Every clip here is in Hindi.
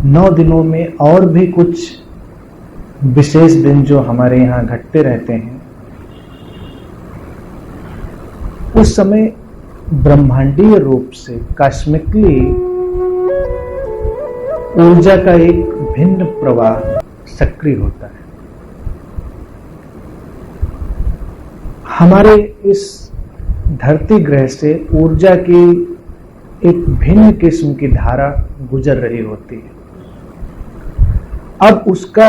9 दिनों में और भी कुछ विशेष दिन जो हमारे यहाँ घटते रहते हैं, उस समय ब्रह्मांडीय रूप से कॉस्मिकली ऊर्जा का एक भिन्न प्रवाह सक्रिय होता है। हमारे इस धरती ग्रह से ऊर्जा की एक भिन्न किस्म की धारा गुजर रही होती है। अब उसका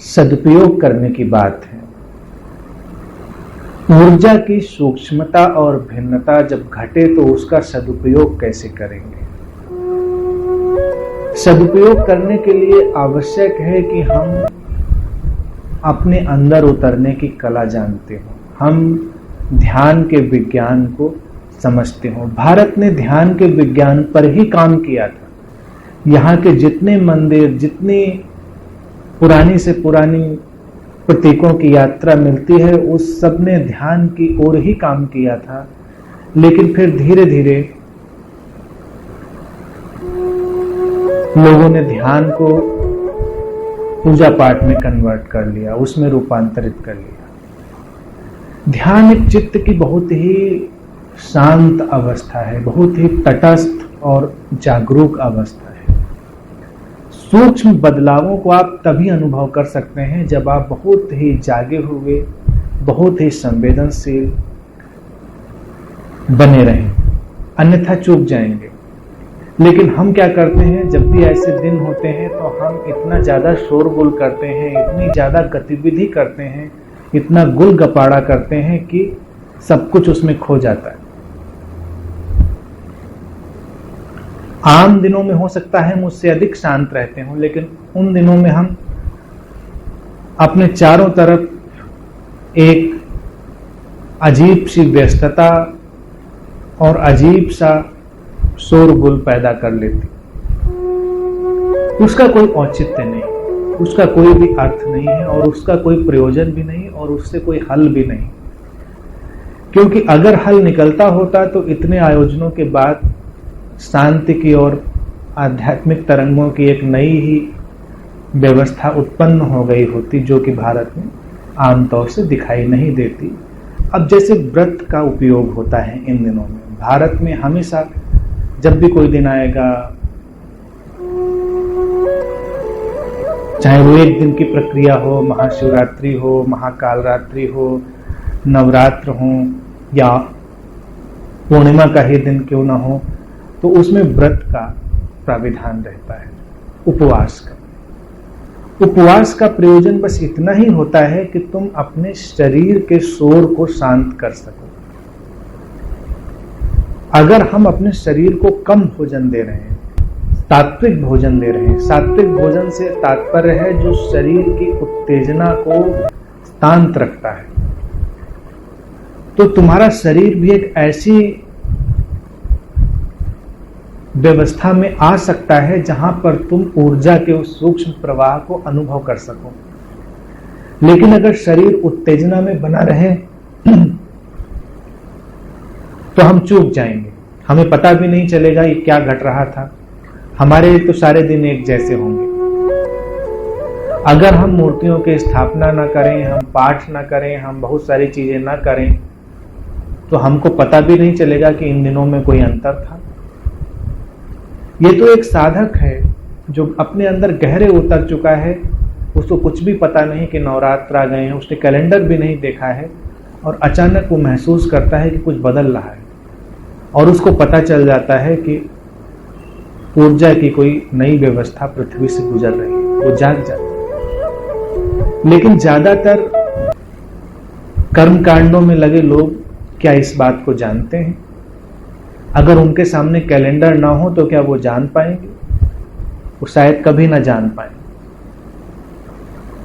सदुपयोग करने की बात है। ऊर्जा की सूक्ष्मता और भिन्नता जब घटे तो उसका सदुपयोग कैसे करेंगे? सदुपयोग करने के लिए आवश्यक है कि हम अपने अंदर उतरने की कला जानते हो, हम ध्यान के विज्ञान को समझते हो। भारत ने ध्यान के विज्ञान पर ही काम किया था। यहाँ के जितने मंदिर, जितनी पुरानी से पुरानी प्रतीकों की यात्रा मिलती है, उस सब ने ध्यान की ओर ही काम किया था। लेकिन फिर धीरे धीरे लोगों ने ध्यान को पूजा पाठ में कन्वर्ट कर लिया, उसमें रूपांतरित कर लिया। ध्यान एक चित्त की बहुत ही शांत अवस्था है, बहुत ही तटस्थ और जागरूक अवस्था है। सूक्ष्म बदलावों को आप तभी अनुभव कर सकते हैं जब आप बहुत ही जागे हुए, बहुत ही संवेदनशील बने रहें, अन्यथा चूक जाएंगे। लेकिन हम क्या करते हैं, जब भी ऐसे दिन होते हैं तो हम इतना ज्यादा शोरगुल करते हैं, इतनी ज्यादा गतिविधि करते हैं, इतना गुल गपाड़ा करते हैं कि सब कुछ उसमें खो जाता है। आम दिनों में हो सकता है मुझसे अधिक शांत रहते हो, लेकिन उन दिनों में हम अपने चारों तरफ एक अजीब सी व्यस्तता और अजीब सा शोरगुल पैदा कर लेती। उसका कोई औचित्य नहीं, उसका कोई भी अर्थ नहीं है और उसका कोई प्रयोजन भी नहीं और उससे कोई हल भी नहीं। क्योंकि अगर हल निकलता होता तो इतने आयोजनों के बाद शांति की और आध्यात्मिक तरंगों की एक नई ही व्यवस्था उत्पन्न हो गई होती, जो कि भारत में आमतौर से दिखाई नहीं देती। अब जैसे व्रत का उपयोग होता है इन दिनों में, भारत में हमेशा जब भी कोई दिन आएगा, चाहे वो एक दिन की प्रक्रिया हो, महाशिवरात्रि हो, महाकाल रात्रि हो, नवरात्र हो या पूर्णिमा का ही दिन क्यों ना हो, तो उसमें व्रत का प्राविधान रहता है, उपवास का। उपवास का प्रयोजन बस इतना ही होता है कि तुम अपने शरीर के शोर को शांत कर सको। अगर हम अपने शरीर को कम भोजन दे रहे हैं, सात्विक भोजन दे रहे हैं, सात्विक भोजन से तात्पर्य है जो शरीर की उत्तेजना को शांत रखता है, तो तुम्हारा शरीर भी एक ऐसी व्यवस्था में आ सकता है जहां पर तुम ऊर्जा के उस सूक्ष्म प्रवाह को अनुभव कर सको। लेकिन अगर शरीर उत्तेजना में बना रहे तो हम चूक जाएंगे, हमें पता भी नहीं चलेगा ये क्या घट रहा था। हमारे तो सारे दिन एक जैसे होंगे। अगर हम मूर्तियों की स्थापना ना करें, हम पाठ ना करें, हम बहुत सारी चीजें ना करें, तो हमको पता भी नहीं चलेगा कि इन दिनों में कोई अंतर था। ये तो एक साधक है जो अपने अंदर गहरे उतर चुका है, उसको कुछ भी पता नहीं कि नवरात्र आ गए हैं, उसने कैलेंडर भी नहीं देखा है और अचानक वो महसूस करता है कि कुछ बदल रहा है और उसको पता चल जाता है कि ऊर्जा की कोई नई व्यवस्था पृथ्वी से गुजर रही है, वो जाग जाता है। लेकिन ज्यादातर कर्मकांडों में लगे लोग क्या इस बात को जानते हैं? अगर उनके सामने कैलेंडर ना हो तो क्या वो जान पाएंगे? वो शायद कभी ना जान पाएंगे।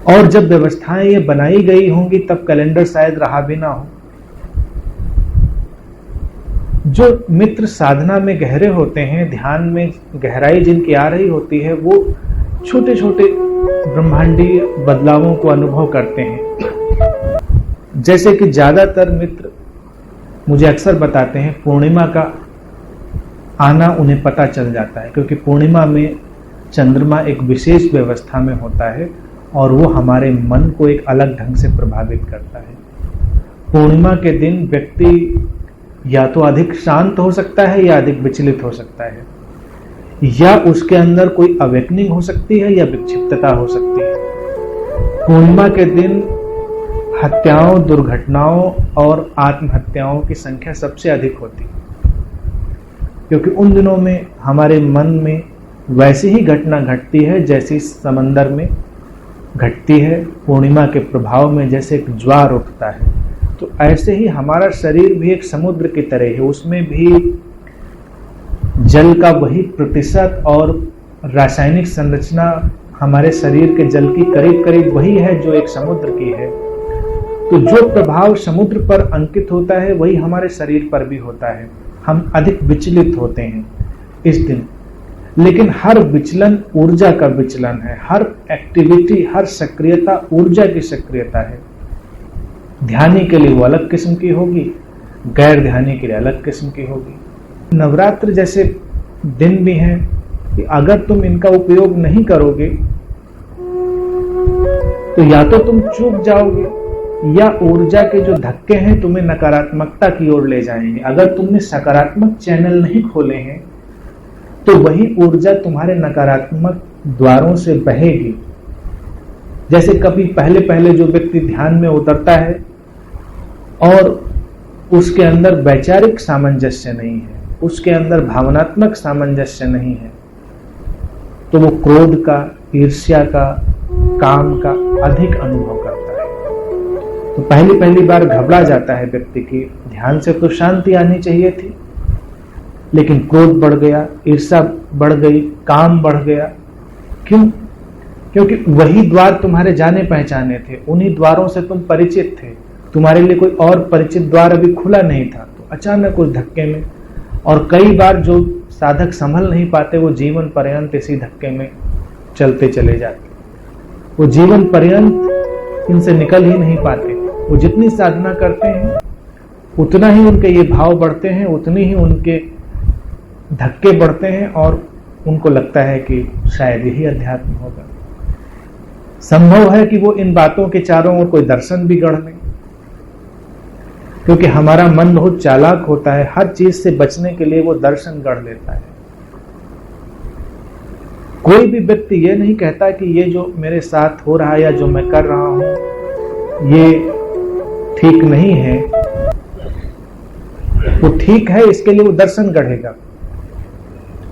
और जब व्यवस्थाएं ये बनाई गई होंगी तब कैलेंडर शायद रहा भी ना हो। जो मित्र साधना में गहरे होते हैं, ध्यान में गहराई जिनकी आ रही होती है, वो छोटे छोटे ब्रह्मांडीय बदलावों को अनुभव करते हैं। जैसे कि ज्यादातर मित्र मुझे अक्सर बताते हैं पूर्णिमा का आना उन्हें पता चल जाता है, क्योंकि पूर्णिमा में चंद्रमा एक विशेष व्यवस्था में होता है और वो हमारे मन को एक अलग ढंग से प्रभावित करता है। पूर्णिमा के दिन व्यक्ति या तो अधिक शांत हो सकता है या अधिक विचलित हो सकता है, या उसके अंदर कोई अवेकनिंग हो सकती है या विक्षिप्तता हो सकती है। पूर्णिमा के दिन हत्याओं, दुर्घटनाओं और आत्महत्याओं की संख्या सबसे अधिक होती है, क्योंकि उन दिनों में हमारे मन में वैसी ही घटना घटती है जैसी समंदर में घटती है। पूर्णिमा के प्रभाव में जैसे एक ज्वार उठता है, तो ऐसे ही हमारा शरीर भी एक समुद्र की तरह है। उसमें भी जल का वही प्रतिशत और रासायनिक संरचना हमारे शरीर के जल की करीब करीब वही है जो एक समुद्र की है। तो जो प्रभाव समुद्र पर अंकित होता है वही हमारे शरीर पर भी होता है। हम अधिक विचलित होते हैं इस दिन, लेकिन हर विचलन ऊर्जा का विचलन है। हर एक्टिविटी, हर सक्रियता ऊर्जा की सक्रियता है। ध्यानी के लिए वो अलग किस्म की होगी, गैर ध्यानी के लिए अलग किस्म की होगी। नवरात्र जैसे दिन भी हैं कि अगर तुम इनका उपयोग नहीं करोगे तो या तो तुम चूक जाओगे या ऊर्जा के जो धक्के हैं तुम्हें नकारात्मकता की ओर ले जाएंगे। अगर तुमने सकारात्मक चैनल नहीं खोले हैं तो वही ऊर्जा तुम्हारे नकारात्मक द्वारों से बहेगी। जैसे कभी पहले पहले जो व्यक्ति ध्यान में उतरता है और उसके अंदर वैचारिक सामंजस्य नहीं है, उसके अंदर भावनात्मक सामंजस्य नहीं है, तो वो क्रोध का, ईर्ष्या का, काम का अधिक अनुभव करता है। तो पहली पहली बार घबरा जाता है व्यक्ति की ध्यान से तो शांति आनी चाहिए थी, लेकिन क्रोध बढ़ गया, ईर्ष्या बढ़ गई, काम बढ़ गया। क्यों? क्योंकि वही द्वार तुम्हारे जाने पहचाने थे, उन्हीं द्वारों से तुम परिचित थे। तुम्हारे लिए कोई और परिचित द्वार अभी खुला नहीं था, तो अचानक उस धक्के में, और कई बार जो साधक संभल नहीं पाते वो जीवन पर्यंत इसी धक्के में चलते चले जाते। वो जीवन पर्यंत इनसे निकल ही नहीं पाते। वो जितनी साधना करते हैं उतना ही उनके ये भाव बढ़ते हैं, उतनी ही उनके धक्के बढ़ते हैं और उनको लगता है कि शायद यही अध्यात्म होगा। संभव है कि वो इन बातों के चारों ओर कोई दर्शन भी गढ़ लें, क्योंकि हमारा मन बहुत चालाक होता है। हर चीज से बचने के लिए वो दर्शन गढ़ लेता है। कोई भी व्यक्ति ये नहीं कहता कि ये जो मेरे साथ हो रहा है या जो मैं कर रहा हूं ये ठीक नहीं है। वो ठीक है, इसके लिए वो दर्शन गढ़ेगा,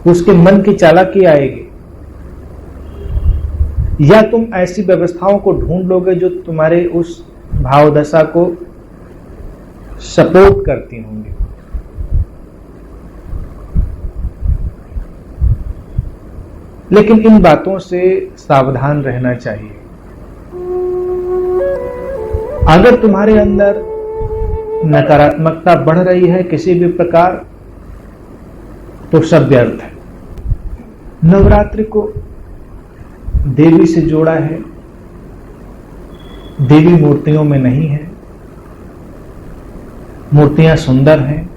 उसके मन की चालाकी आएगी। या तुम ऐसी व्यवस्थाओं को ढूंढ लोगे जो तुम्हारे उस भावदशा को सपोर्ट करती होंगी। लेकिन इन बातों से सावधान रहना चाहिए। अगर तुम्हारे अंदर नकारात्मकता बढ़ रही है किसी भी प्रकार, तो सब व्यर्थ है। नवरात्रि को देवी से जोड़ा है, देवी मूर्तियों में नहीं है। मूर्तियां सुंदर हैं,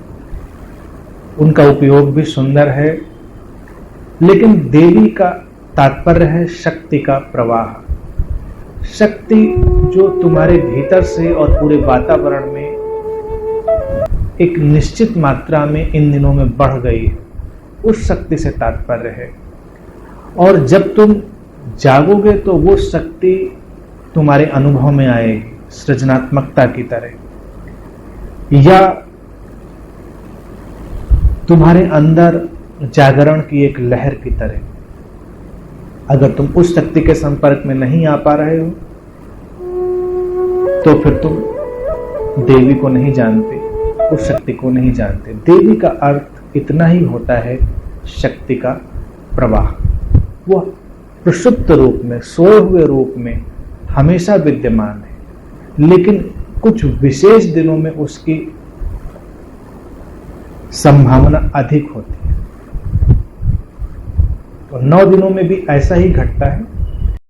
उनका उपयोग भी सुंदर है, लेकिन देवी का तात्पर्य है शक्ति का प्रवाह। शक्ति जो तुम्हारे भीतर से और पूरे वातावरण में एक निश्चित मात्रा में इन दिनों में बढ़ गई है, उस शक्ति से तात्पर्य है। और जब तुम जागोगे तो वो शक्ति तुम्हारे अनुभव में आएगी, सृजनात्मकता की तरह, या तुम्हारे अंदर जागरण की एक लहर की तरह। अगर तुम उस शक्ति के संपर्क में नहीं आ पा रहे हो तो फिर तुम देवी को नहीं जानते, उस शक्ति को नहीं जानते। देवी का अर्थ इतना ही होता है, शक्ति का प्रवाह। वो प्रसुप्त रूप में, सोए हुए रूप में हमेशा विद्यमान है, लेकिन कुछ विशेष दिनों में उसकी संभावना अधिक होती है। तो 9 दिनों में भी ऐसा ही घटता है